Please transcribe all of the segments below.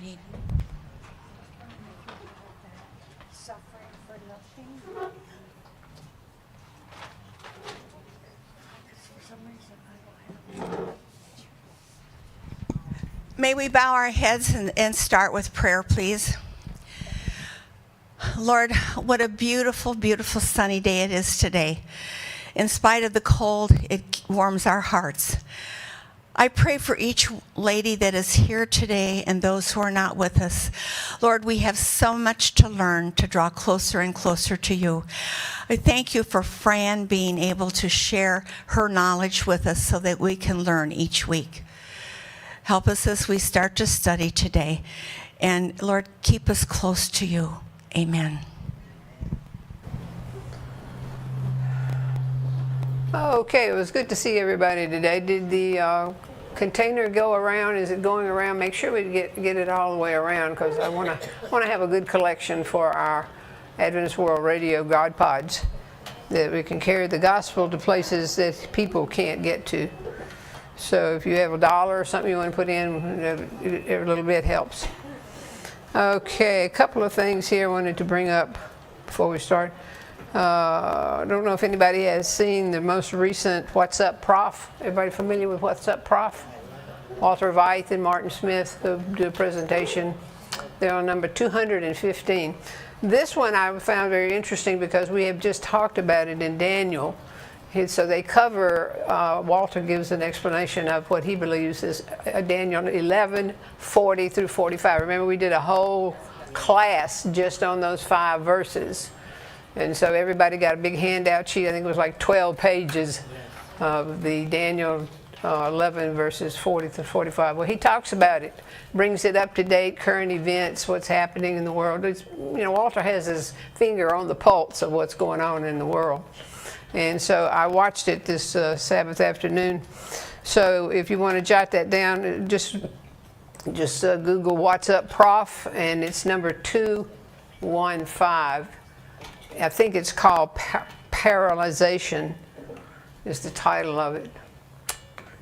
need. Suffering for nothing. May we bow our heads and start with prayer, please. Lord, what a beautiful, beautiful sunny day it is today. In spite of the cold, it warms our hearts. I pray for each lady that is here today and those who are not with us. Lord, we have so much to learn to draw closer and closer to you. I thank you for Fran being able to share her knowledge with us so that we can learn each week. Help us as we start to study today. And Lord, keep us close to you. Amen. Okay, it was good to see everybody today. Did the container go around? Is it going around? Make sure we get it all the way around, because I want to have a good collection for our Adventist World Radio God Pods, that we can carry the gospel to places that people can't get to. So if you have $1 or something you want to put in, every little bit helps. Okay, a couple of things here I wanted to bring up before we start. I don't know if anybody has seen the most recent What's Up Prof. Everybody familiar with What's Up Prof? Walter Veith and Martin Smith do a presentation. They're on number 215. This one I found very interesting because we have just talked about it in Daniel. So they cover, Walter gives an explanation of what he believes is Daniel 11:40 through 45. Remember, we did a whole class just on those 5 verses. And so everybody got a big handout sheet. I think it was like 12 pages of the Daniel 11 verses 40 to 45. Well, he talks about it, brings it up to date, current events, what's happening in the world. It's, Walter has his finger on the pulse of what's going on in the world. And so I watched it this Sabbath afternoon. So if you want to jot that down, just Google What's Up Prof, and it's number 215. I think it's called Paralyzation is the title of it.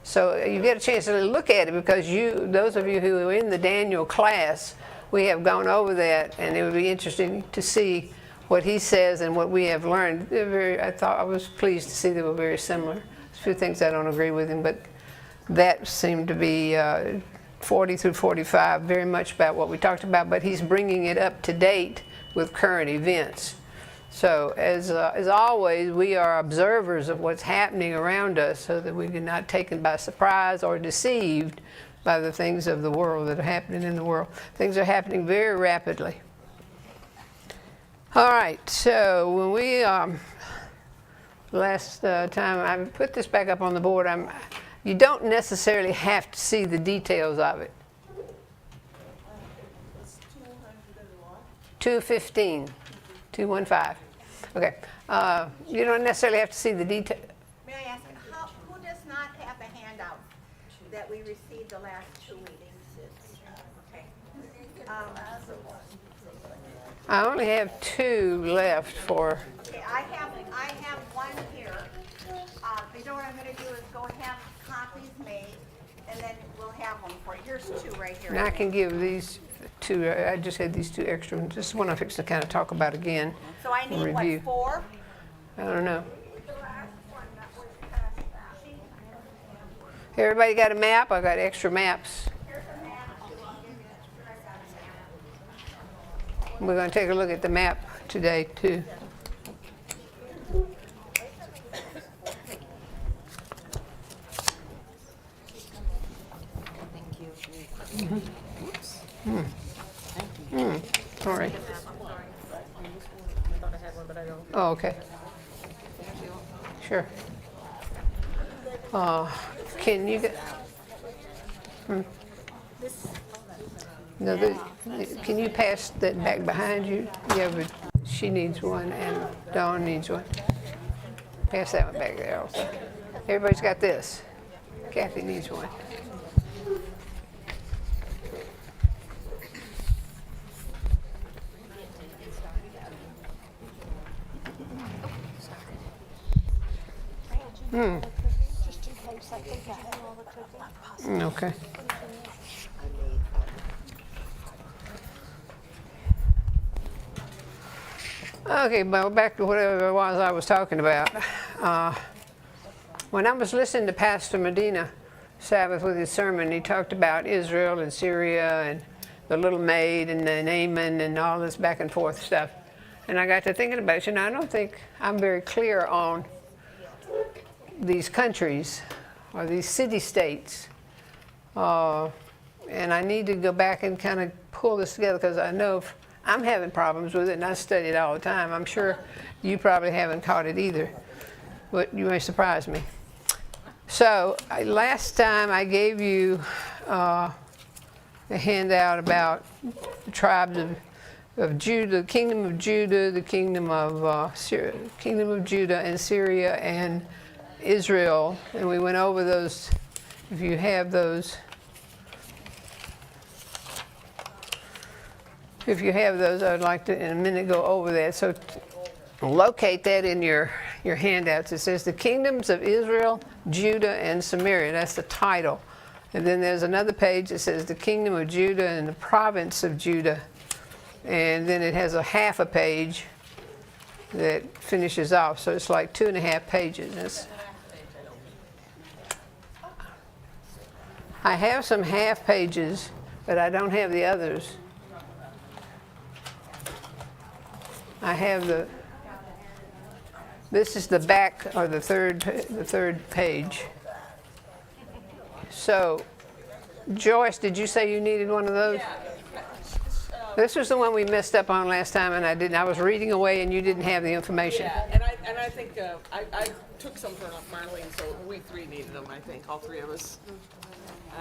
So you get a chance to look at it, because those of you who are in the Daniel class, we have gone over that, and it would be interesting to see what he says and what we have learned. I was pleased to see they were very similar. There's a few things I don't agree with him, but that seemed to be 40 through 45, very much about what we talked about, but he's bringing it up to date with current events. So as always, we are observers of what's happening around us, so that we're not taken by surprise or deceived by the things of the world that are happening in the world. Things are happening very rapidly. All right, so when we, last time, I put this back up on the board, you don't necessarily have to see the details of it. 215. 215. Okay. You don't necessarily have to see the detail. May I ask, who does not have a handout that we received the last 2 meetings? Okay. I only have 2 left for. Okay, I have one here. You know what I'm going to do is go have copies made, and then we'll have them for you. Here's 2 right here. And I can give these 2. I just had these 2 extra ones. This is one I'm fixing to kind of talk about again. So I need review. what, 4? I don't know. Everybody got a map? I got extra maps. We're going to take a look at the map today, too. Sorry. Oh, okay. Sure. Can you get? No, can you pass that back behind you? Yeah, but she needs one and Dawn needs one. Pass that one back there also. Everybody's got this. Kathy needs one. Okay. Okay, well, back to whatever it was I was talking about. When I was listening to Pastor Medina Sabbath with his sermon, he talked about Israel and Syria and the little maid and the Naaman and all this back and forth stuff. And I got to thinking about it. You know, I don't think I'm very clear on these countries or these city-states. And I need to go back and kind of pull this together, because I know I'm having problems with it, and I study it all the time. I'm sure you probably haven't caught it either, but you may surprise me. So last time I gave you a handout about the tribes of Judah, the kingdom of Judah, the kingdom of Judah and Syria and Israel, and we went over those. If you have those. If you have those, I'd like to in a minute go over that. So locate that in your handouts. It says the kingdoms of Israel, Judah, and Samaria. That's the title. And then there's another page that says the kingdom of Judah and the province of Judah. And then it has a half a page that finishes off. So it's like 2.5 pages. I have some half pages, but I don't have the others. I have this is the back, or the third page. So, Joyce, did you say you needed one of those? Yeah. This was the one we messed up on last time, and I was reading away, and you didn't have the information. Yeah, and I think I took some for Marlene, so we three needed them. I think all three of us.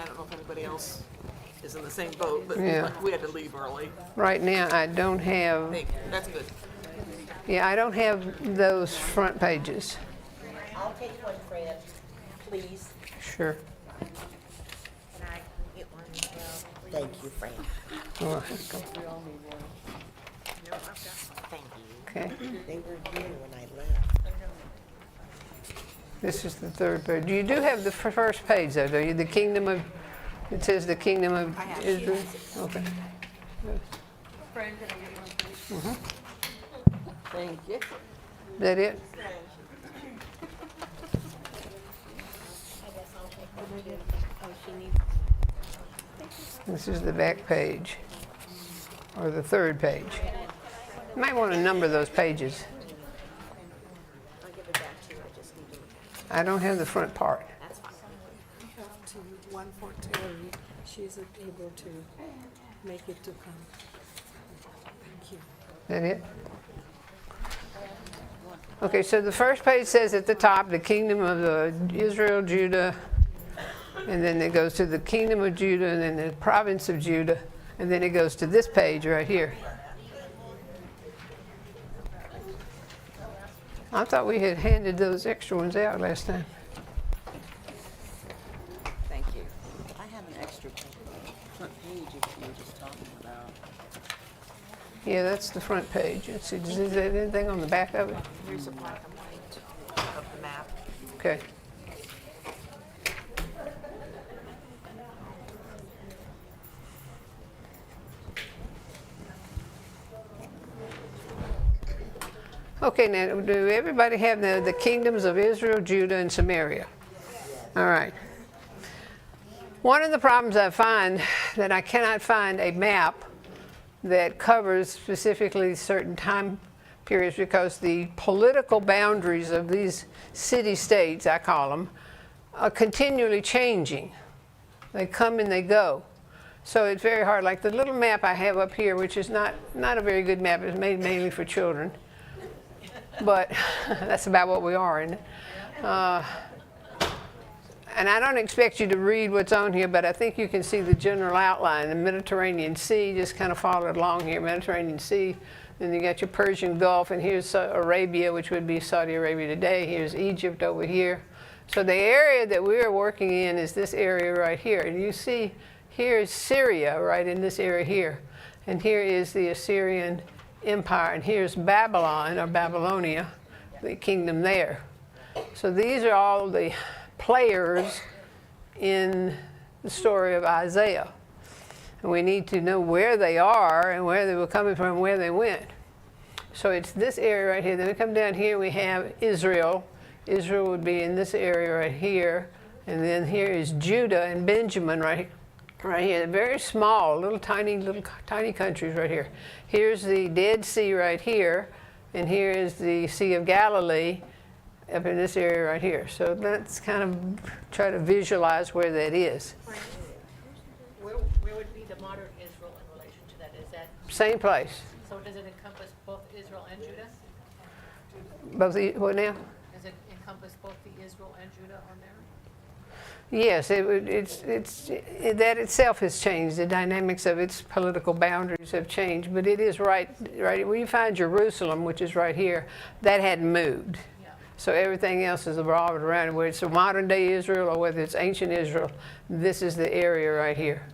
I don't know if anybody else is in the same boat, but Yeah. we had to leave early. Right now, I don't have. Thank you. That's good. Yeah, I don't have those front pages. I'll take one, Fred, please. Sure. Can I get one as well? Thank you, Fred. Oh, Thank you. okay. They were here when I left. This is the third page. You do have the first page, though, do you? The kingdom of. It says the kingdom of Israel. Okay. Thank you. Is that it? This is the back page, or the third page. You might want to number those pages. I'll give it back to you. I just need to. I don't have the front part. That's fine. Have to one for Terry. She isn't able to make it to come. Thank you. Is that it? Okay, so the first page says at the top, the kingdom of Israel, Judah, and then it goes to the kingdom of Judah, and then the province of Judah, and then it goes to this page right here. I thought we had handed those extra ones out last time. Thank you. I have an extra front page if you were just talking about. Yeah, that's the front page. Let's see, is there anything on the back of it? Here's a black and white of the map. Okay. Okay, now, do everybody have the kingdoms of Israel, Judah, and Samaria? All right. One of the problems I find that I cannot find a map that covers specifically certain time periods, because the political boundaries of these city-states, I call them, are continually changing. They come and they go. So it's very hard. Like the little map I have up here, which is not a very good map. It's made mainly for children. But that's about what we are, isn't it? And I don't expect you to read what's on here, but I think you can see the general outline. The Mediterranean Sea, just kind of followed along here. Mediterranean Sea, then you got your Persian Gulf, and here's Arabia, which would be Saudi Arabia today. Here's Egypt over here. So the area that we're working in is this area right here. And you see, here's Syria right in this area here. And here is the Assyrian Empire, and here's Babylon, or Babylonia, the kingdom there. So these are all the players in the story of Isaiah. And we need to know where they are and where they were coming from and where they went. So it's this area right here. Then we come down here, we have Israel. Israel would be in this area right here. And then here is Judah and Benjamin right here. They're very small, little tiny countries right here. Here's the Dead Sea right here. And here is the Sea of Galilee up in this area right here. So let's kind of try to visualize where that is. Where would be the modern Israel in relation to that? Is that, Same place. so does it encompass both Israel and Judah? What now? Does it encompass both the Israel and Judah on there? Yes, that itself has changed. The dynamics of its political boundaries have changed, but it is right where you find Jerusalem, which is right here, that hadn't moved. Yeah. So everything else is revolved around, whether it's modern day Israel or whether it's ancient Israel, this is the area right here.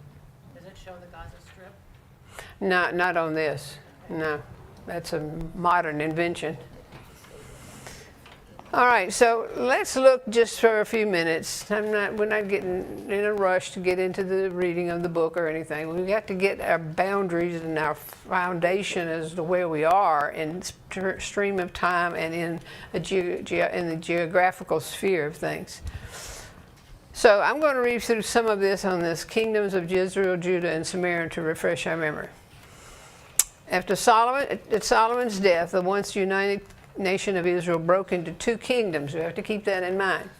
Does it show the Gaza Strip? Not on this, no. That's a modern invention. All right, so let's look just for a few minutes. We're not getting in a rush to get into the reading of the book or anything. We've got to get our boundaries and our foundation as to where we are in stream of time and in the geographical sphere of things. So I'm going to read through some of this on this kingdoms of Israel, Judah, and Samaria to refresh our memory. After Solomon's death, the once united nation of Israel broke into two kingdoms. We have to keep that in mind.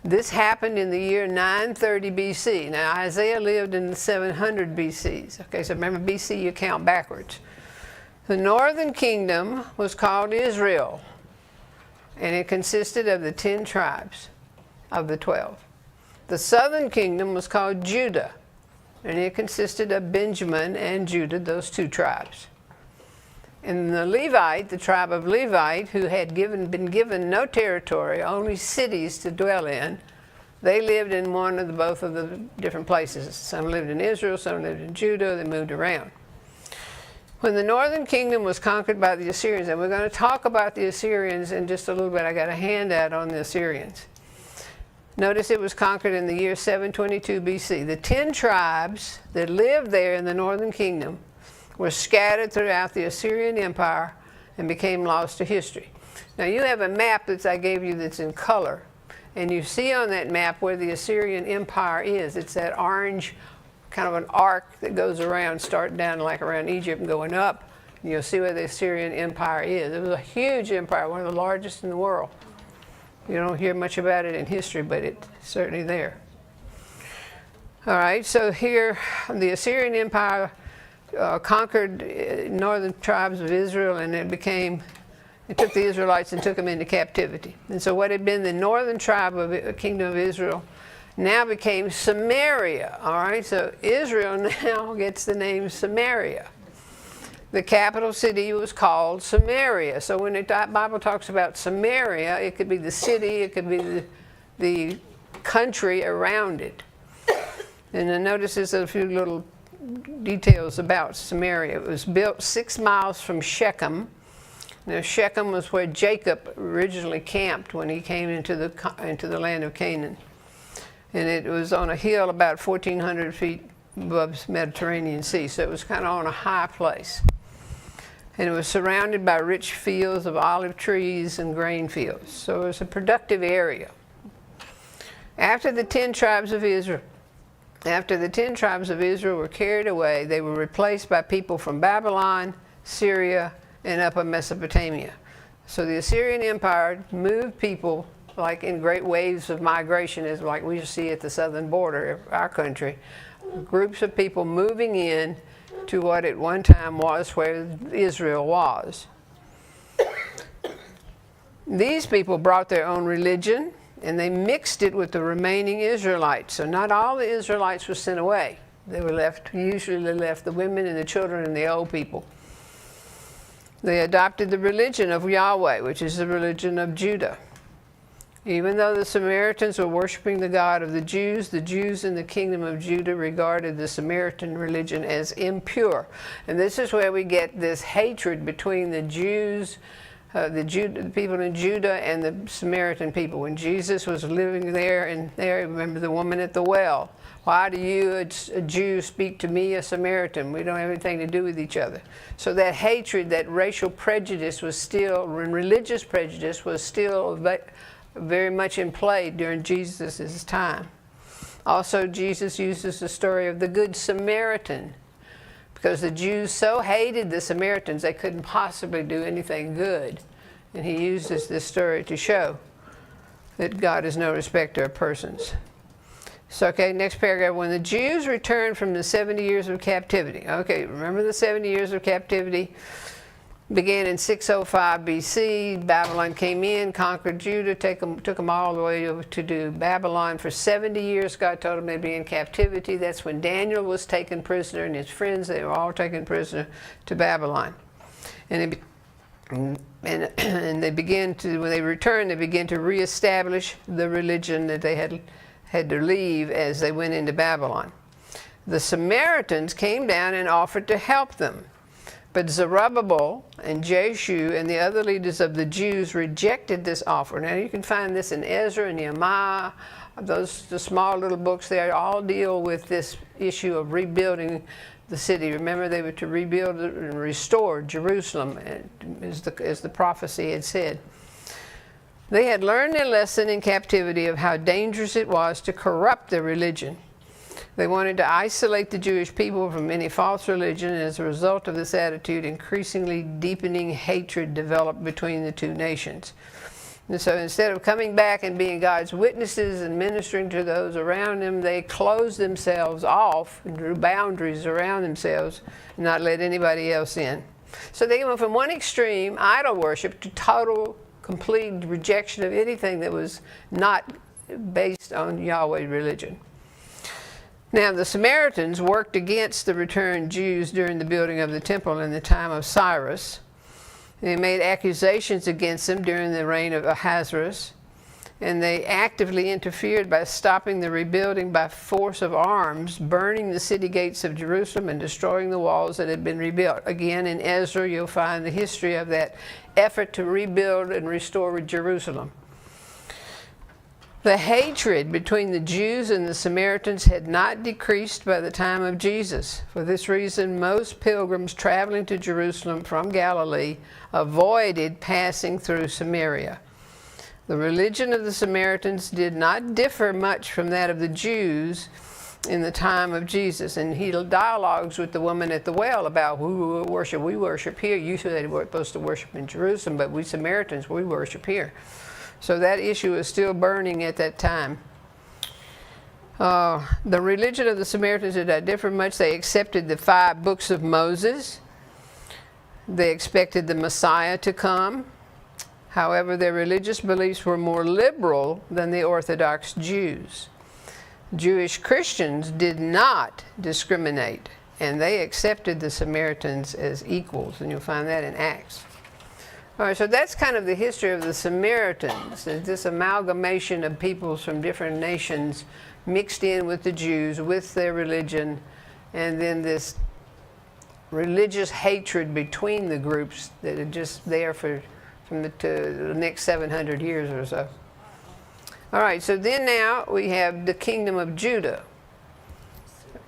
This happened in the year 930 BC. Now Isaiah lived in the 700 BCs. Okay, so remember BC, you count backwards. The northern kingdom was called Israel, and it consisted of the 10 tribes of the 12. The southern kingdom was called Judah, and it consisted of Benjamin and Judah, those two tribes. And the Levite, the tribe of Levite, who had been given no territory, only cities to dwell in, they lived in both of the different places. Some lived in Israel, some lived in Judah, they moved around. When the northern kingdom was conquered by the Assyrians, and we're going to talk about the Assyrians in just a little bit. I got a handout on the Assyrians. Notice it was conquered in the year 722 BC. The 10 tribes that lived there in the northern kingdom were scattered throughout the Assyrian Empire and became lost to history. Now you have a map that I gave you that's in color, and you see on that map where the Assyrian Empire is. It's that orange kind of an arc that goes around, starting down like around Egypt and going up. And you'll see where the Assyrian Empire is. It was a huge empire, one of the largest in the world. You don't hear much about it in history, but it's certainly there. All right, so here the Assyrian Empire conquered northern tribes of Israel, and it took the Israelites and took them into captivity. And so what had been the northern tribe of the kingdom of Israel now became Samaria. All right, so Israel now gets the name Samaria. The capital city was called Samaria. So when the Bible talks about Samaria, it could be the city, it could be the country around it. And then notice there's a few little details about Samaria. It was built 6 miles from Shechem. Now Shechem was where Jacob originally camped when he came into the land of Canaan. And it was on a hill about 1,400 feet above the Mediterranean Sea, so it was kind of on a high place. And it was surrounded by rich fields of olive trees and grain fields. So it was a productive area. After the 10 tribes of Israel were carried away, they were replaced by people from Babylon, Syria, and Upper Mesopotamia. So the Assyrian Empire moved people like in great waves of migration, as like we see at the southern border of our country. Groups of people moving in to what at one time was where Israel was. These people brought their own religion, and they mixed it with the remaining Israelites. So not all the Israelites were sent away. Usually they left the women and the children and the old people. They adopted the religion of Yahweh, which is the religion of Judah. Even though the Samaritans were worshiping the God of the Jews in the kingdom of Judah regarded the Samaritan religion as impure. And this is where we get this hatred between the Jews the people in Judah and the Samaritan people. When Jesus was living there, and there, remember the woman at the well. Why do you, a Jew, speak to me, a Samaritan? We don't have anything to do with each other. So that hatred, that racial prejudice was still, and religious prejudice was still very much in play during Jesus' time. Also, Jesus uses the story of the Good Samaritan, because the Jews so hated the Samaritans they couldn't possibly do anything good. And he uses this story to show that God is no respecter of persons. So, okay, next paragraph. When the Jews returned from the 70 years of captivity. Okay, remember the 70 years of captivity? Began in 605 BC. Babylon came in, conquered Judah, took them all the way over to Babylon. For 70 years, God told them they'd be in captivity. That's when Daniel was taken prisoner, and his friends, they were all taken prisoner to Babylon. And they began to, when they returned, they began to reestablish the religion that they had to leave as they went into Babylon. The Samaritans came down and offered to help them. But Zerubbabel and Jeshu and the other leaders of the Jews rejected this offer. Now you can find this in Ezra and Nehemiah. The small little books there all deal with this issue of rebuilding the city. Remember, they were to rebuild and restore Jerusalem, as the prophecy had said. They had learned their lesson in captivity of how dangerous it was to corrupt their religion. They wanted to isolate the Jewish people from any false religion, and as a result of this attitude, increasingly deepening hatred developed between the two nations. And so instead of coming back and being God's witnesses and ministering to those around them, they closed themselves off and drew boundaries around themselves and not let anybody else in. So they went from one extreme, idol worship, to total, complete rejection of anything that was not based on Yahweh religion. Now, the Samaritans worked against the returned Jews during the building of the temple in the time of Cyrus. They made accusations against them during the reign of Ahasuerus, and they actively interfered by stopping the rebuilding by force of arms, burning the city gates of Jerusalem and destroying the walls that had been rebuilt. Again, in Ezra, you'll find the history of that effort to rebuild and restore Jerusalem. The hatred between the Jews and the Samaritans had not decreased by the time of Jesus. For this reason, most pilgrims traveling to Jerusalem from Galilee avoided passing through Samaria. The religion of the Samaritans did not differ much from that of the Jews in the time of Jesus. And he dialogues with the woman at the well about who worship. We worship here. Usually they were supposed to worship in Jerusalem, but we Samaritans, we worship here. So that issue is still burning at that time. The religion of the Samaritans did not differ much. They accepted the 5 books of Moses. They expected the Messiah to come. However, their religious beliefs were more liberal than the Orthodox Jews. Jewish Christians did not discriminate, and they accepted the Samaritans as equals, and you'll find that in Acts. All right, so that's kind of the history of the Samaritans. It's this amalgamation of peoples from different nations mixed in with the Jews, with their religion, and then this religious hatred between the groups that are just there from the next 700 years or so. All right, so then now we have the kingdom of Judah.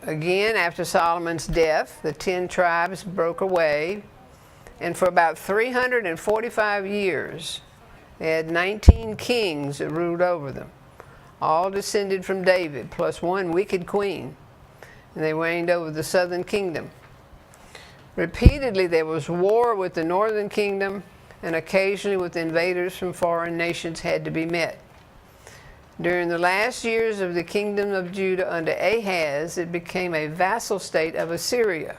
Again, after Solomon's death, the 10 tribes broke away. And for about 345 years, they had 19 kings that ruled over them, all descended from David, plus one wicked queen. And they reigned over the southern kingdom. Repeatedly, there was war with the northern kingdom, and occasionally with invaders from foreign nations had to be met. During the last years of the kingdom of Judah under Ahaz, it became a vassal state of Assyria.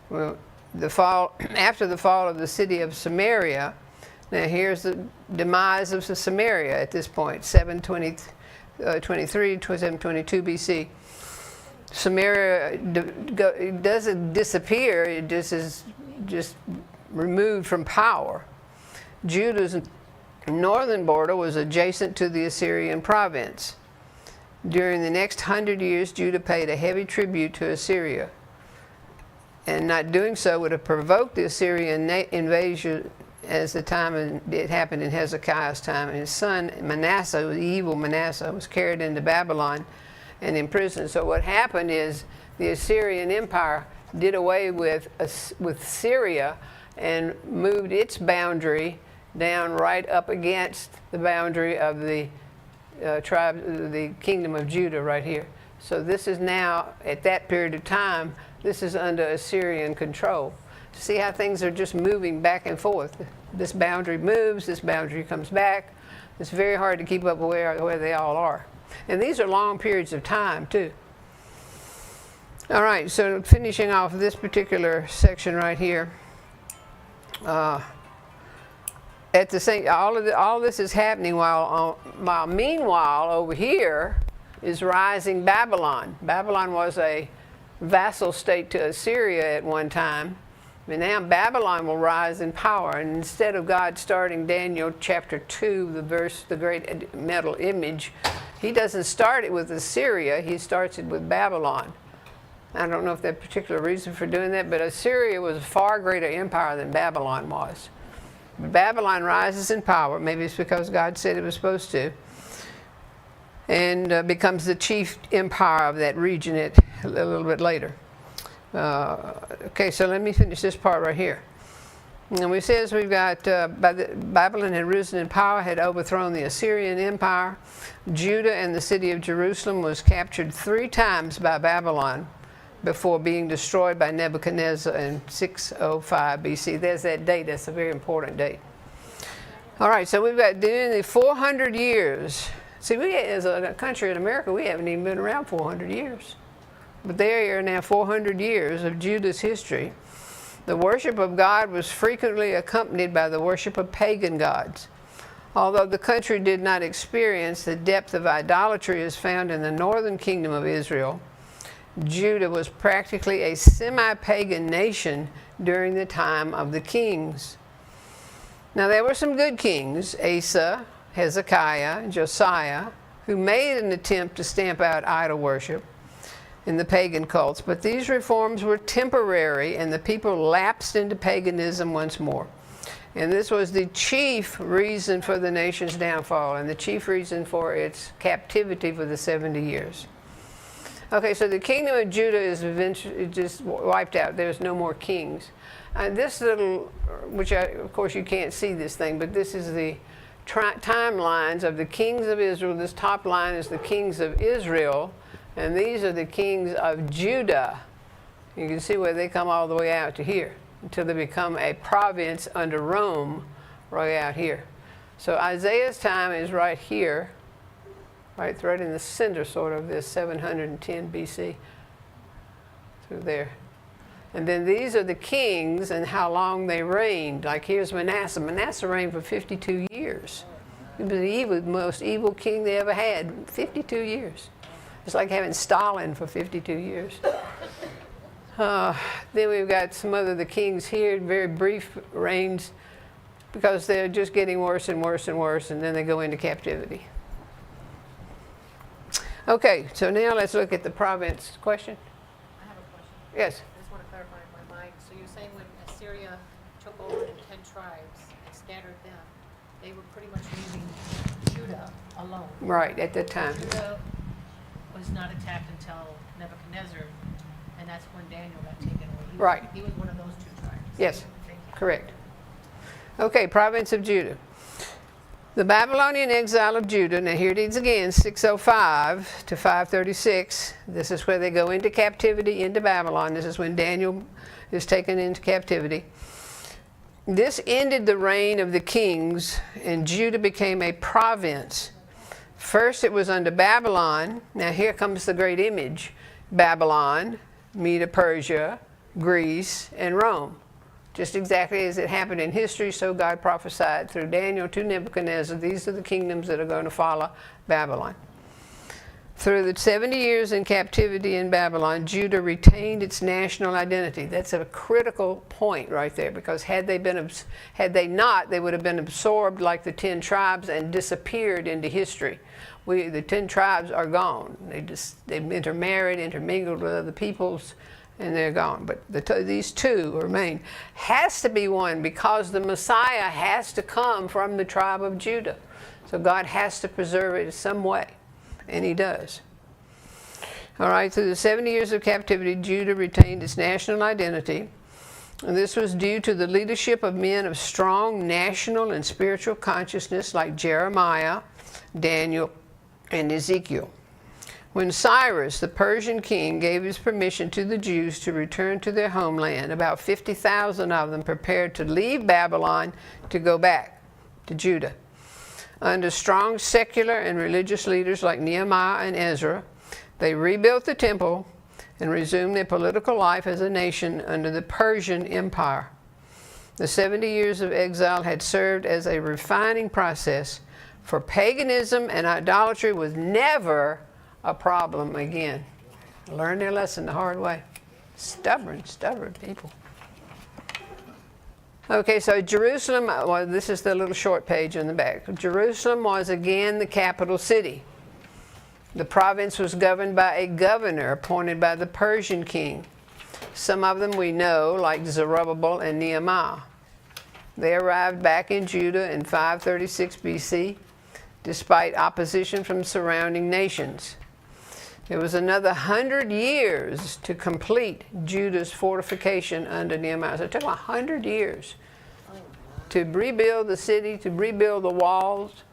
Well, after the fall of the city of Samaria, now here's the demise of Samaria at this point, 722 BC. Samaria doesn't disappear, it just is removed from power. Judah's northern border was adjacent to the Assyrian province. During the next 100 years, Judah paid a heavy tribute to Assyria. And not doing so would have provoked the Assyrian invasion as the time it happened in Hezekiah's time. And his son Manasseh, the evil Manasseh, was carried into Babylon and imprisoned. So what happened is the Assyrian Empire did away with Syria and moved its boundary down right up against the boundary of the the kingdom of Judah right here. So this is now, at that period of time, this is under Assyrian control. See how things are just moving back and forth. This boundary moves, this boundary comes back. It's very hard to keep up with where they all are. And these are long periods of time, too. All right, so finishing off this particular section right here. At the same, all this is happening while meanwhile over here is rising Babylon. Babylon was a vassal state to Assyria at one time, but now Babylon will rise in power. And instead of God starting Daniel chapter 2, the great metal image, he doesn't start it with Assyria, he starts it with Babylon. I don't know if there's a particular reason for doing that, but Assyria was a far greater empire than Babylon was. Babylon rises in power, maybe it's because God said it was supposed to, and becomes the chief empire of that region a little bit later. Okay, so let me finish this part right here. And it says we've got, Babylon had risen in power, had overthrown the Assyrian Empire. Judah and the city of Jerusalem was captured 3 times by Babylon before being destroyed by Nebuchadnezzar in 605 BC. There's that date. That's a very important date. All right, so we've got during the 400 years. See, we as a country in America, we haven't even been around 400 years. But there are now 400 years of Judah's history. The worship of God was frequently accompanied by the worship of pagan gods. Although the country did not experience the depth of idolatry as found in the northern kingdom of Israel, Judah was practically a semi-pagan nation during the time of the kings. Now there were some good kings, Asa, Hezekiah, Josiah, who made an attempt to stamp out idol worship in the pagan cults, but these reforms were temporary and the people lapsed into paganism once more. And this was the chief reason for the nation's downfall and the chief reason for its captivity for the 70 years. Okay, so the kingdom of Judah is eventually just wiped out. There's no more kings. And this little, of course you can't see this thing, but this is the timelines of the kings of Israel. This top line is the kings of Israel, and these are the kings of Judah. You can see where they come all the way out to here until they become a province under Rome right out here. So Isaiah's time is right here. Right in the center, sort of, this 710 BC through there. And then these are the kings and how long they reigned. Like here's Manasseh. Manasseh reigned for 52 years. He was the most evil king they ever had, 52 years. It's like having Stalin for 52 years. Then we've got some other the kings here, very brief reigns, because they're just getting worse and worse and worse, and then they go into captivity. Okay, so now let's look at the province question. I have a question. Yes. I just want to clarify in my mind. So you're saying when Assyria took over the 10 tribes and scattered them, they were pretty much leaving Judah alone. Right, at that time. Judah was not attacked until Nebuchadnezzar, and that's when Daniel got taken away. Right. He was one of those 2 tribes. Yes, Thank you. correct. Okay, province of Judah. The Babylonian exile of Judah, now here it is again, 605 to 536. This is where they go into captivity into Babylon. This is when Daniel is taken into captivity. This ended the reign of the kings, and Judah became a province. First it was under Babylon. Now here comes the great image. Babylon, Medo-Persia, Greece, and Rome. Just exactly as it happened in history, so God prophesied through Daniel to Nebuchadnezzar. These are the kingdoms that are going to follow Babylon. Through the 70 years in captivity in Babylon, Judah retained its national identity. That's a critical point right there, because had they not, they would have been absorbed like the 10 tribes and disappeared into history. The 10 tribes are gone. They've intermarried, intermingled with other peoples, and they're gone. But these two remain. Has to be one because the Messiah has to come from the tribe of Judah. So God has to preserve it in some way, and he does. All right, through the 70 years of captivity, Judah retained its national identity. And this was due to the leadership of men of strong national and spiritual consciousness like Jeremiah, Daniel, and Ezekiel. When Cyrus, the Persian king, gave his permission to the Jews to return to their homeland, about 50,000 of them prepared to leave Babylon to go back to Judah. Under strong secular and religious leaders like Nehemiah and Ezra, they rebuilt the temple and resumed their political life as a nation under the Persian Empire. The 70 years of exile had served as a refining process, for paganism and idolatry was never a problem again. Learned their lesson the hard way. Stubborn people. Okay, so Jerusalem, well, this is the little short page in the back. Jerusalem was again the capital city. The province was governed by a governor appointed by the Persian king. Some of them we know, like Zerubbabel and Nehemiah. They arrived back in Judah in 536 BC, despite opposition from surrounding nations. It was another 100 years to complete Judah's fortification under Nehemiah. So it took 100 years to rebuild the city, to rebuild the walls.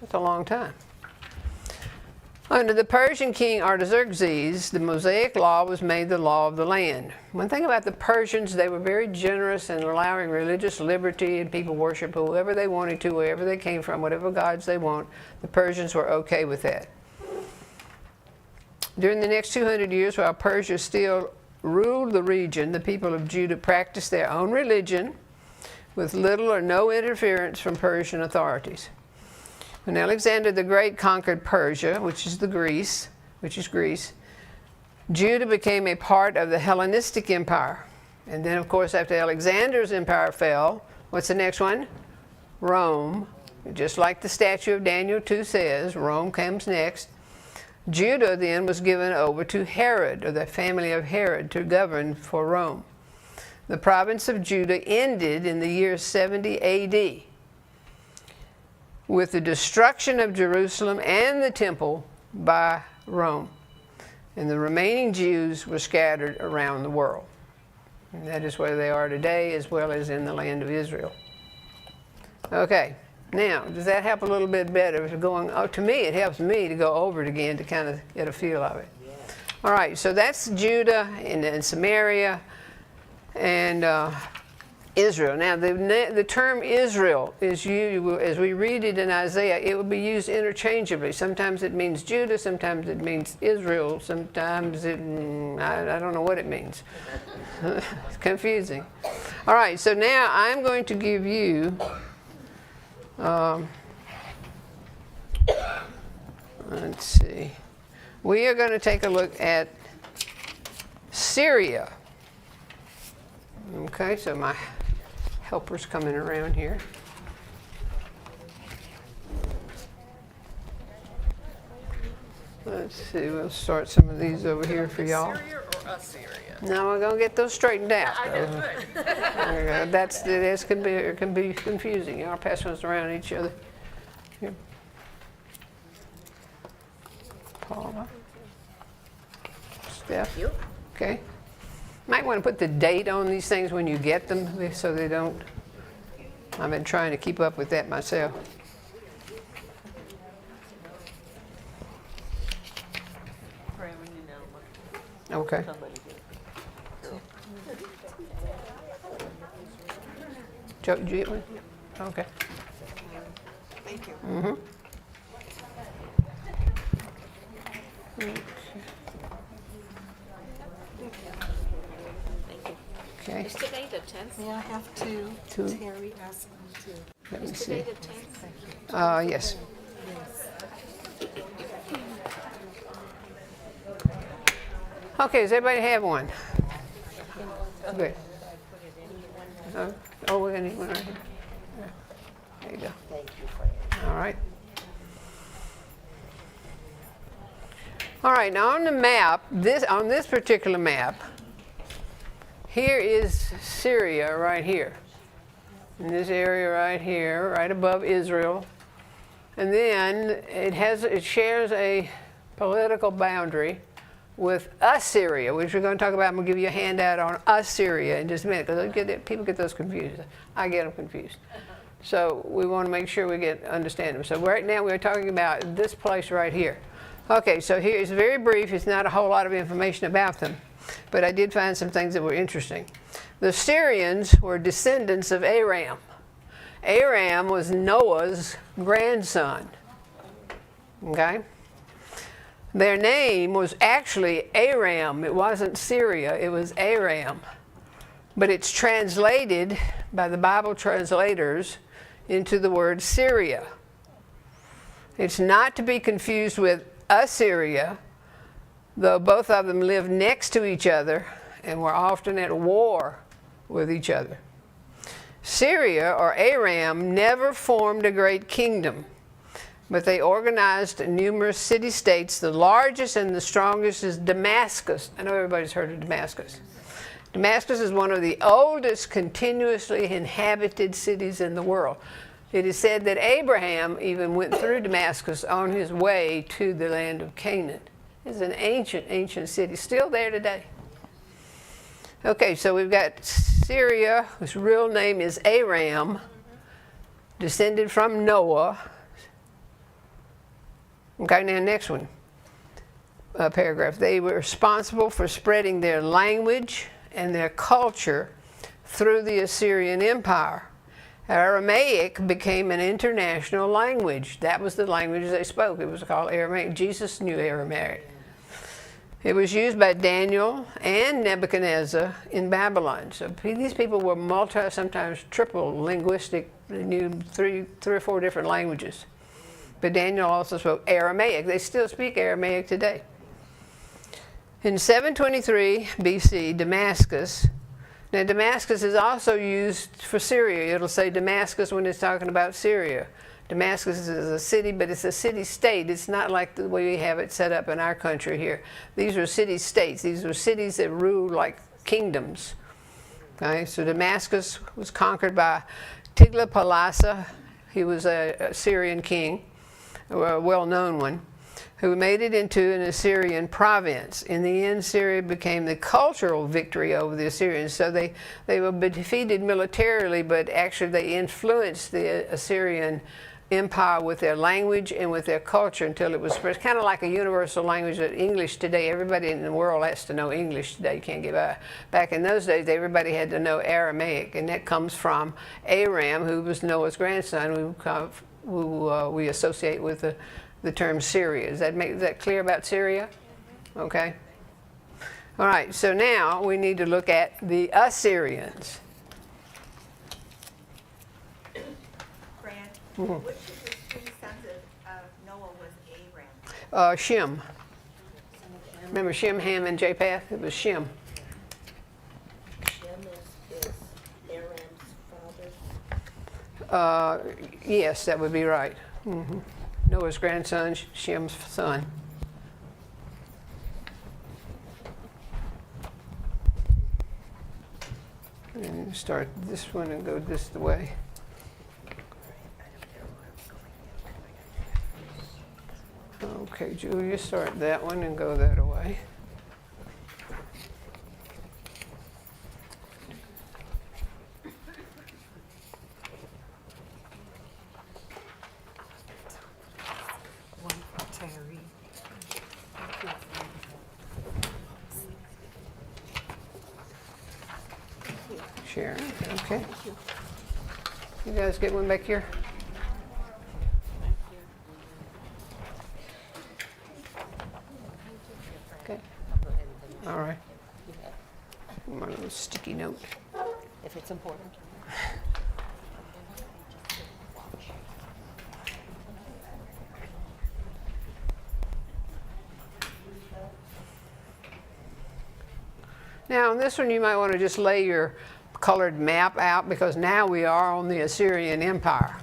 That's a long time. Under the Persian king Artaxerxes, the Mosaic law was made the law of the land. One thing about the Persians, they were very generous in allowing religious liberty, and people worship whoever they wanted to, wherever they came from, whatever gods they want. The Persians were okay with that. During the next 200 years, while Persia still ruled the region, the people of Judah practiced their own religion with little or no interference from Persian authorities. When Alexander the Great conquered Persia, which is Greece, Judah became a part of the Hellenistic Empire. And then, of course, after Alexander's empire fell, what's the next one? Rome. Just like the statue of Daniel 2 says, Rome comes next. Judah then was given over to Herod, or the family of Herod, to govern for Rome. The province of Judah ended in the year 70 AD with the destruction of Jerusalem and the temple by Rome. And the remaining Jews were scattered around the world. And that is where they are today, as well as in the land of Israel. Okay. Now, does that help a little bit better? To me, it helps me to go over it again to kind of get a feel of it. Yeah. All right, so that's Judah and Samaria and Israel. Now, the term Israel is used, as we read it in Isaiah, it will be used interchangeably. Sometimes it means Judah, sometimes it means Israel, sometimes I don't know what it means. It's confusing. All right, so now I'm going to give you let's see. We are going to take a look at Syria. Okay, so my helper's coming around here. Let's see, we'll start some of these over here for y'all. Syria or Assyria? Now we're going to get those straightened out. I did good. It can be confusing. Y'all pass those around each other. Here. Paula. Steph. Okay. Might want to put the date on these things when you get them so they don't. I've been trying to keep up with that myself. Pray when you know. Okay. Somebody did. Joe, did you get one? Okay. Thank you. Mm-hmm. Okay. Is today the 10th? May I have two? Two. Terry asked me to. Let me Is see. today the 10th? Yes. Okay, does everybody have one? Good. We're going to need one right here. There you go. Thank you, Fran. All right. All right, now on the map, on this particular map, here is Syria right here. In this area right here, right above Israel. And then it shares a political boundary with Assyria, which we're going to talk about. I'm going to give you a handout on Assyria in just a minute, because people get those confused. I get them confused. So we want to make sure we understand them. So right now we're talking about this place right here. Okay, so here it's very brief. It's not a whole lot of information about them, but I did find some things that were interesting. The Syrians were descendants of Aram. Aram was Noah's grandson. Okay? Their name was actually Aram. It wasn't Syria, it was Aram. But it's translated by the Bible translators into the word Syria. It's not to be confused with Assyria, though both of them lived next to each other and were often at war with each other. Syria, or Aram, never formed a great kingdom, but they organized numerous city-states. The largest and the strongest is Damascus. I know everybody's heard of Damascus. Damascus is one of the oldest continuously inhabited cities in the world. It is said that Abraham even went through Damascus on his way to the land of Canaan. It's an ancient, ancient city, still there today. Okay, so we've got Syria, whose real name is Aram, descended from Noah. Okay, now next one, paragraph. They were responsible for spreading their language and their culture through the Assyrian Empire. Aramaic became an international language. That was the language they spoke. It was called Aramaic. Jesus knew Aramaic. It was used by Daniel and Nebuchadnezzar in Babylon. So these people were sometimes triple linguistic. They knew three or four different languages. But Daniel also spoke Aramaic. They still speak Aramaic today. In 723 BC, Damascus. Now Damascus is also used for Syria. It'll say Damascus when it's talking about Syria. Damascus is a city, but it's a city-state. It's not like the way we have it set up in our country here. These were city-states. These were cities that ruled like kingdoms. Okay, so Damascus was conquered by Tiglath-Pileser. He was a Syrian king, a well-known one, who made it into an Assyrian province. In the end, Syria became the cultural victory over the Assyrians. So they were defeated militarily, but actually they influenced the Assyrian empire with their language and with their culture until it was kind of like a universal language that English today. Everybody in the world has to know English today. You can't get by. Back in those days, everybody had to know Aramaic, and that comes from Aram, who was Noah's grandson, who we associate with the term Syria. Is that clear about Syria? Okay. All right, so now we need to look at the Assyrians. Brand, which of the three sons of Noah was Aram? Shem. Remember Shem, Ham, and Japheth? It was Shem. Shem is Aram's father. Yes, that would be right. Mm-hmm. Noah's grandson, Shem's son. And start this one and go this way. Okay, Julia, start that one and go that way. Sharon, okay. You guys get one back here? Okay. All right. My little sticky note. If it's important. Now, on this one, you might want to just lay your colored map out, because now we are on the Assyrian Empire.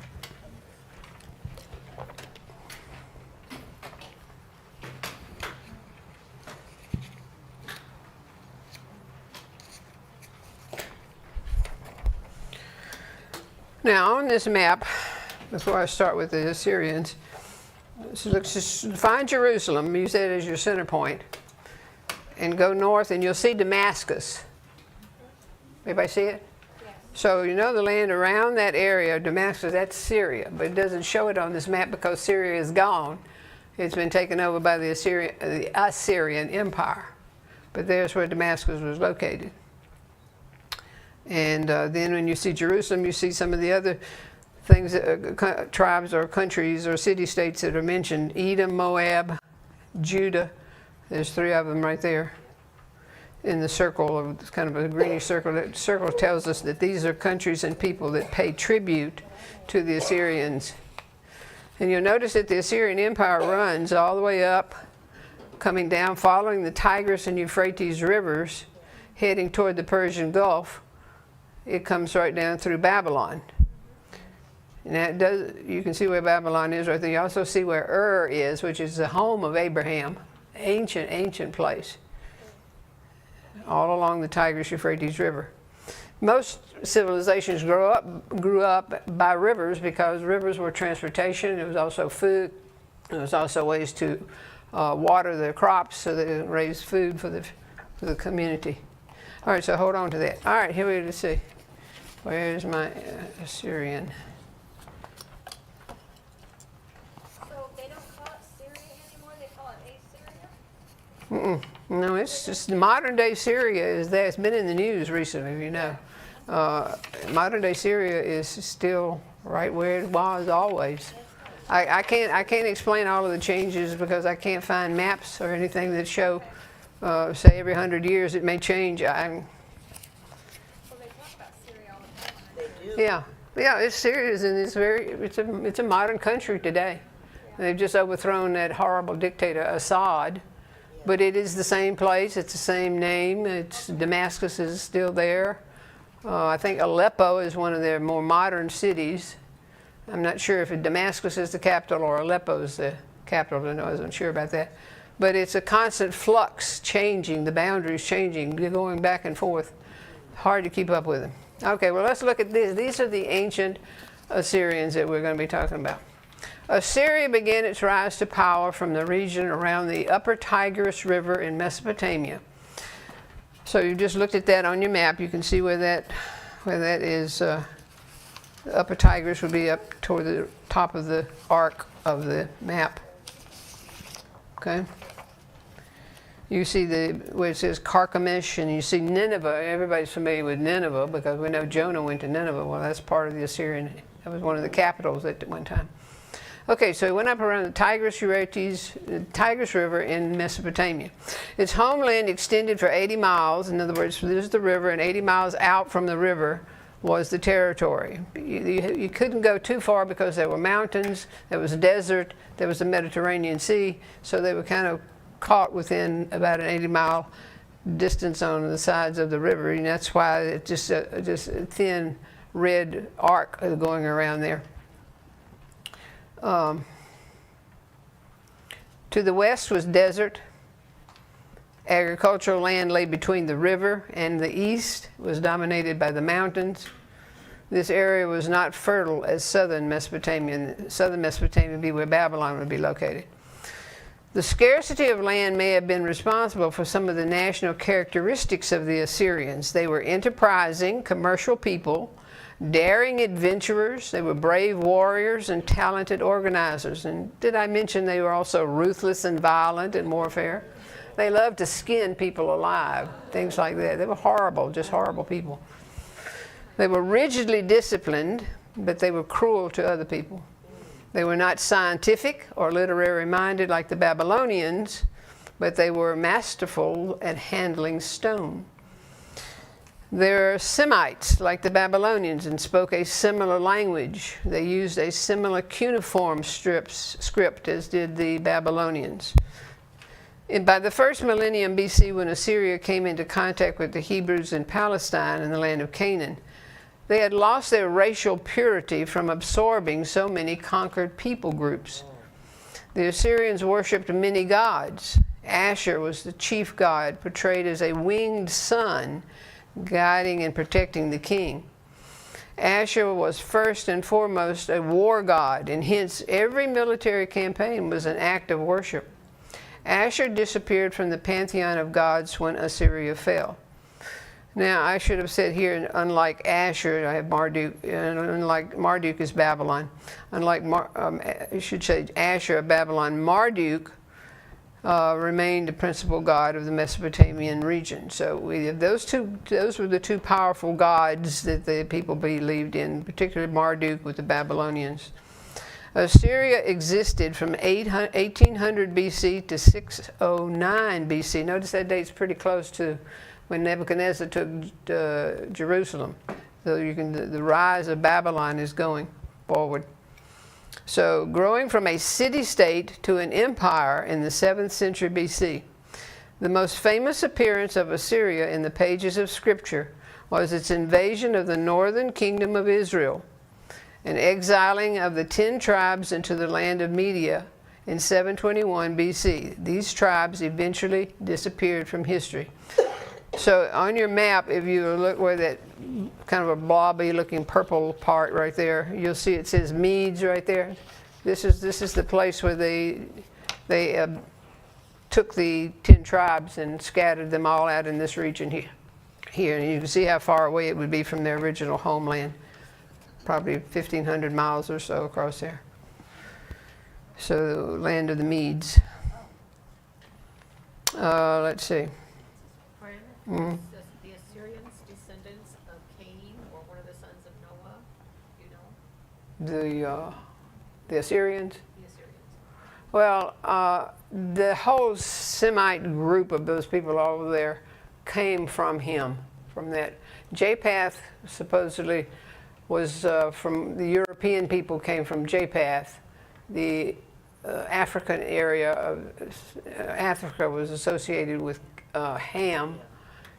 Now on this map, before I start with the Assyrians, so let's just find Jerusalem, use that as your center point, and go north and you'll see Damascus. Everybody see it? So you know the land around that area, Damascus, that's Syria, but it doesn't show it on this map because Syria is gone. It's been taken over by the Assyrian Empire. But there's where Damascus was located. And then when you see Jerusalem, you see some of the other things, tribes or countries or city-states that are mentioned. Edom, Moab, Judah. There's 3 of them right there in the circle, of it's kind of a greenish circle. That circle tells us that these are countries and people that pay tribute to the Assyrians. And you'll notice that the Assyrian Empire runs all the way up, coming down, following the Tigris and Euphrates rivers, heading toward the Persian Gulf. It comes right down through Babylon. And that does, you can see where Babylon is right there. You also see where Ur is, which is the home of Abraham. Ancient place. All along the Tigris-Euphrates River. Most civilizations grew up by rivers because rivers were transportation. It was also food. It was also ways to water their crops so they raise food for the community. All right, so hold on to that. All right, here we go to see. Where's my Assyrian? So they don't call it Syria anymore, they call it Assyria? No, it's just modern day Syria is there. It's been in the news recently, you know. Modern day Syria is still right where it was always. I can't explain all of the changes because I can't find maps or anything that show, say every 100 years it may change. Well, they talk about Syria all the time. They do. Yeah, it's serious, and it's a modern country today. They've just overthrown that horrible dictator Assad, but it is the same place. It's the same name. Damascus is still there. I think Aleppo is one of their more modern cities. I'm not sure if Damascus is the capital or Aleppo is the capital. I wasn't sure about that. But it's a constant flux, changing, the boundaries changing, going back and forth. Hard to keep up with them. Okay, well, let's look at this. These are the ancient Assyrians that we're going to be talking about. Assyria began its rise to power from the region around the upper Tigris River in Mesopotamia. So you just looked at that on your map. You can see where that is. The upper Tigris would be up toward the top of the arc of the map. Okay. You see where it says Carchemish, and you see Nineveh. Everybody's familiar with Nineveh because we know Jonah went to Nineveh. Well, that's part of the Assyrian. That was one of the capitals at one time. Okay, so it went up around the Tigris River in Mesopotamia. Its homeland extended for 80 miles. In other words, this is the river, and 80 miles out from the river was the territory. You couldn't go too far because there were mountains, there was a desert, there was the Mediterranean Sea, so they were kind of caught within about an 80-mile distance on the sides of the river, and that's why it's just a thin red arc going around there. To the west was desert. Agricultural land lay between the river, and the east was dominated by the mountains. This area was not fertile as southern Mesopotamia. Southern Mesopotamia would be where Babylon would be located. The scarcity of land may have been responsible for some of the national characteristics of the Assyrians. They were enterprising, commercial people, daring adventurers. They were brave warriors and talented organizers. And did I mention they were also ruthless and violent in warfare? They loved to skin people alive, things like that. They were horrible, just horrible people. They were rigidly disciplined, but they were cruel to other people. They were not scientific or literary minded like the Babylonians, but they were masterful at handling stone. They're Semites like the Babylonians and spoke a similar language. They used a similar cuneiform script as did the Babylonians. And by the first millennium BC, when Assyria came into contact with the Hebrews in Palestine and the land of Canaan, they had lost their racial purity from absorbing so many conquered people groups. The Assyrians worshipped many gods. Asher was the chief god, portrayed as a winged sun, guiding and protecting the king. Asher was first and foremost a war god, and hence every military campaign was an act of worship. Asher disappeared from the pantheon of gods when Assyria fell. Now, I should have said here, unlike Asher, I have Marduk, and unlike Marduk is Babylon. Unlike, I should say Asher of Babylon, Marduk remained the principal god of the Mesopotamian region. So those were the two powerful gods that the people believed in, particularly Marduk with the Babylonians. Assyria existed from 1800 BC to 609 BC. Notice that date's pretty close to when Nebuchadnezzar took Jerusalem. So the rise of Babylon is going forward. So growing from a city-state to an empire in the 7th century BC. The most famous appearance of Assyria in the pages of Scripture was its invasion of the northern kingdom of Israel and exiling of the 10 tribes into the land of Media in 721 BC. These tribes eventually disappeared from history. So on your map, if you look where that kind of a blobby looking purple part right there, you'll see it says Medes right there. This is the place where they took the 10 tribes and scattered them all out in this region here. And you can see how far away it would be from their original homeland. Probably 1,500 miles or so across there. So the land of the Medes. Let's see. Friend, the Assyrians descendants of Cain or one of the sons of Noah? You know? The Assyrians? The Assyrians. Well, the whole Semite group of those people over there came from him, from that. Japheth supposedly was from the European people came from Japheth. The African area of Africa was associated with Ham,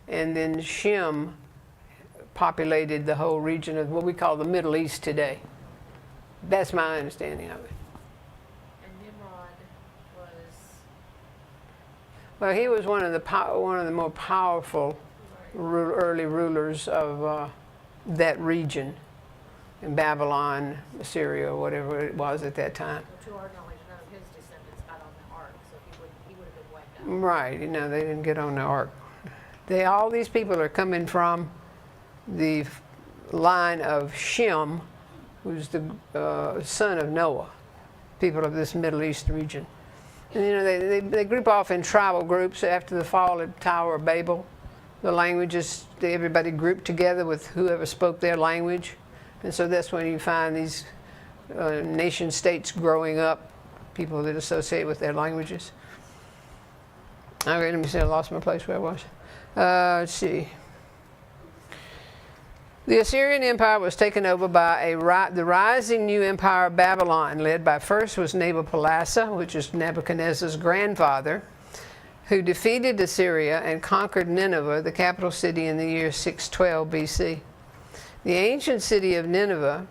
and then Shem populated the whole region of what we call the Middle East today. That's my understanding of it. And Nimrod was... Well, he was one of the more powerful early rulers of that region in Babylon, Assyria, whatever it was at that time. To our knowledge, none of his descendants got on the ark, so he would have been wiped out. Right, they didn't get on the ark. All these people are coming from the line of Shem, who's the son of Noah, people of this Middle East region. And they group off in tribal groups after the fall of the Tower of Babel. The languages, everybody grouped together with whoever spoke their language. And so that's when you find these nation states growing up, people that associate with their languages. Okay, let me see, I lost my place where I was. Let's see. The Assyrian Empire was taken over by the rising new empire of Babylon, led by first was Nabopolassar, which is Nebuchadnezzar's grandfather, who defeated Assyria and conquered Nineveh, the capital city, in the year 612 BC. The ancient city of Nineveh,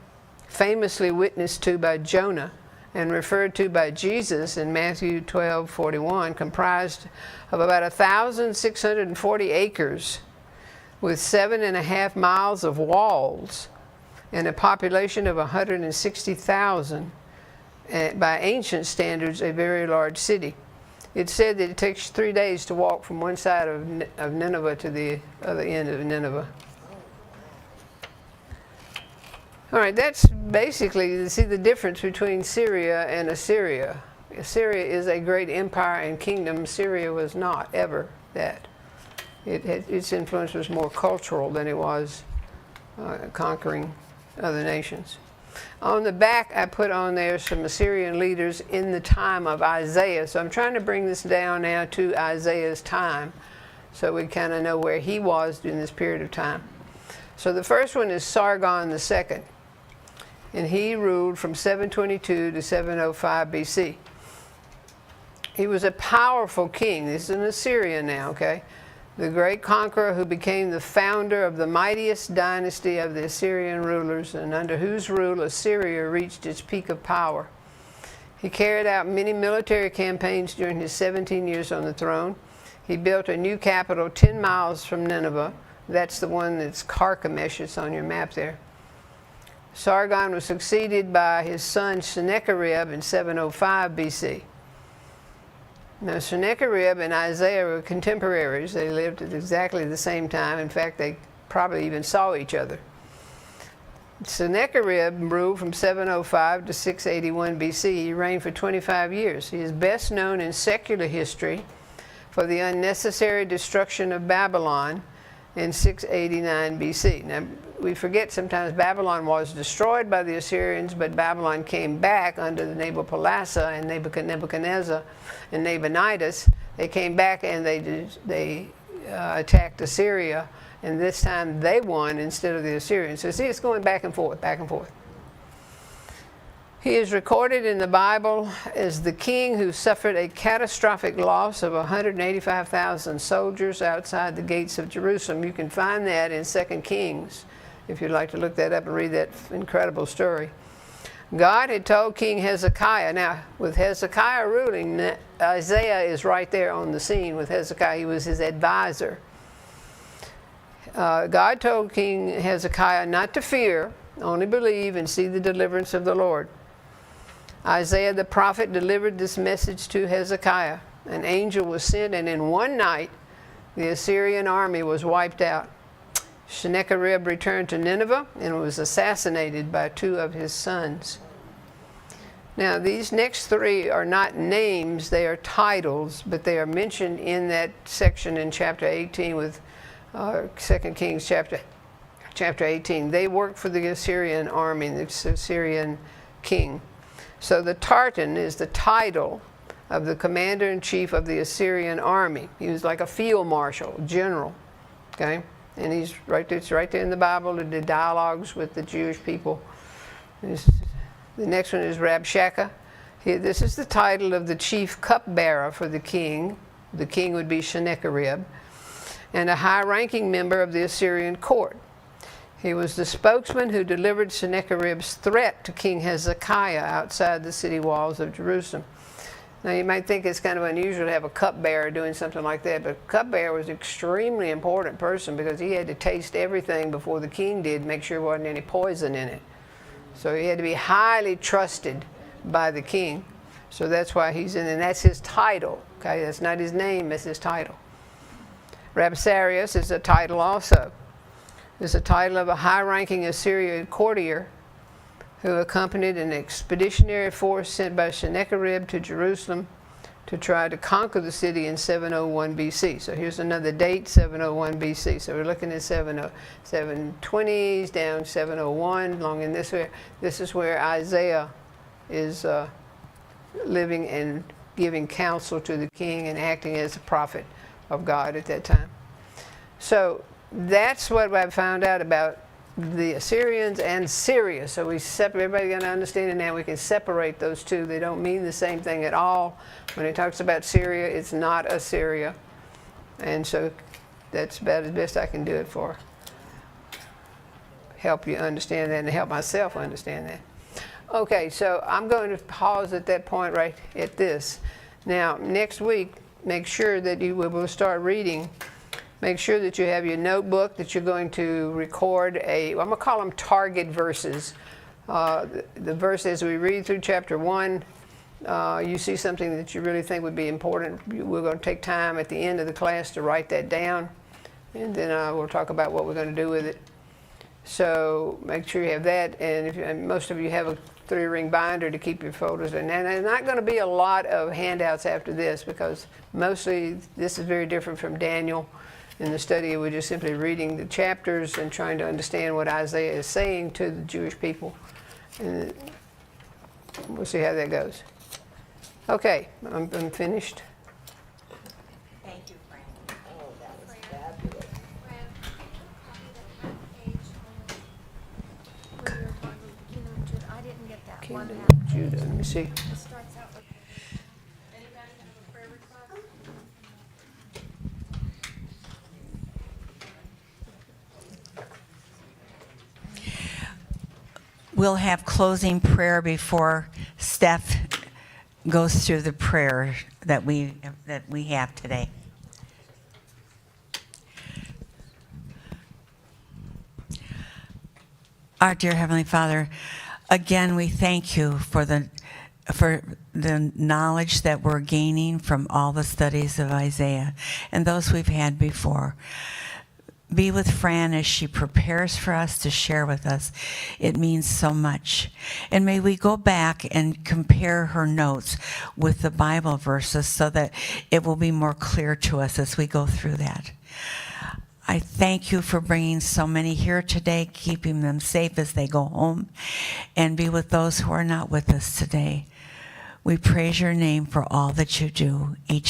famously witnessed to by Jonah and referred to by Jesus in Matthew 12:41, comprised of about 1,640 acres with 7.5 miles of walls and a population of 160,000, by ancient standards, a very large city. It's said that it takes 3 days to walk from one side of Nineveh to the other end of Nineveh. All right, that's basically, you see the difference between Syria and Assyria. Assyria is a great empire and kingdom. Syria was not ever that. Its influence was more cultural than it was conquering other nations. On the back, I put on there some Assyrian leaders in the time of Isaiah. So I'm trying to bring this down now to Isaiah's time so we kind of know where he was during this period of time. So the first one is Sargon II. And he ruled from 722 to 705 BC. He was a powerful king. This is an Assyrian now, okay? The great conqueror who became the founder of the mightiest dynasty of the Assyrian rulers, and under whose rule Assyria reached its peak of power. He carried out many military campaigns during his 17 years on the throne. He built a new capital 10 miles from Nineveh. That's the one that's Carchemish. It's on your map there. Sargon was succeeded by his son Sennacherib in 705 BC. Now, Sennacherib and Isaiah were contemporaries. They lived at exactly the same time. In fact, they probably even saw each other. Sennacherib ruled from 705 to 681 BC. He reigned for 25 years. He is best known in secular history for the unnecessary destruction of Babylon in 689 BC. Now, we forget sometimes Babylon was destroyed by the Assyrians, but Babylon came back under the Nabopolassar and Nebuchadnezzar and Nabonidus. They came back and they attacked Assyria, and this time they won instead of the Assyrians. So see, it's going back and forth, back and forth. He is recorded in the Bible as the king who suffered a catastrophic loss of 185,000 soldiers outside the gates of Jerusalem. You can find that in 2 Kings, if you'd like to look that up and read that incredible story. God had told King Hezekiah, now with Hezekiah ruling, Isaiah is right there on the scene with Hezekiah. He was his advisor. God told King Hezekiah not to fear, only believe and see the deliverance of the Lord. Isaiah the prophet delivered this message to Hezekiah. An angel was sent, and in one night the Assyrian army was wiped out. Sennacherib returned to Nineveh and was assassinated by 2 of his sons. Now, these next 3 are not names, they are titles, but they are mentioned in that section in chapter 18 with 2 Kings chapter 18. They worked for the Assyrian army, the Assyrian king. So the Tartan is the title of the commander-in-chief of the Assyrian army. He was like a field marshal, general, okay? And he's right there, it's right there in the Bible, the dialogues with the Jewish people. The next one is Rabshakeh. This is the title of the chief cupbearer for the king. The king would be Sennacherib, and a high-ranking member of the Assyrian court. He was the spokesman who delivered Sennacherib's threat to King Hezekiah outside the city walls of Jerusalem. Now, you might think it's kind of unusual to have a cupbearer doing something like that, but cupbearer was an extremely important person because he had to taste everything before the king did, make sure there wasn't any poison in it. So he had to be highly trusted by the king. So that's why he's in, and that's his title. Okay, that's not his name, that's his title. Rabsarius is a title also. It's a title of a high-ranking Assyrian courtier who accompanied an expeditionary force sent by Sennacherib to Jerusalem to try to conquer the city in 701 BC. So here's another date, 701 BC. So we're looking at 720s down 701, along in this way. This is where Isaiah is living and giving counsel to the king and acting as a prophet of God at that time. So that's what I found out about the Assyrians and Syria. So we separate, everybody got to understand it now, we can separate those two. They don't mean the same thing at all. When it talks about Syria, it's not Assyria. And so that's about as best I can do it for help you understand that and help myself understand that. Okay, so I'm going to pause at that point right at this. Now, next week, make sure that you will start reading. Make sure that you have your notebook, that you're going to record I'm going to call them target verses. The verse as we read through chapter 1, you see something that you really think would be important. We're going to take time at the end of the class to write that down, and then we'll talk about what we're going to do with it. So make sure you have that, and most of you have a 3-ring binder to keep your photos in. And there's not going to be a lot of handouts after this because mostly this is very different from Daniel. In the study, we're just simply reading the chapters and trying to understand what Isaiah is saying to the Jewish people. And we'll see how that goes. Okay, I'm finished. Thank you, Frank. Oh, that was fabulous. I didn't get that one. Kingdom of Judah. Let me see. It starts out with. Anybody have a prayer request? We'll have closing prayer before Steph goes through the prayer that we have today. Our dear Heavenly Father, again, we thank you for the knowledge that we're gaining from all the studies of Isaiah and those we've had before. Be with Fran as she prepares for us to share with us. It means so much. And may we go back and compare her notes with the Bible verses so that it will be more clear to us as we go through that. I thank you for bringing so many here today, keeping them safe as they go home, and be with those who are not with us today. We praise your name for all that you do each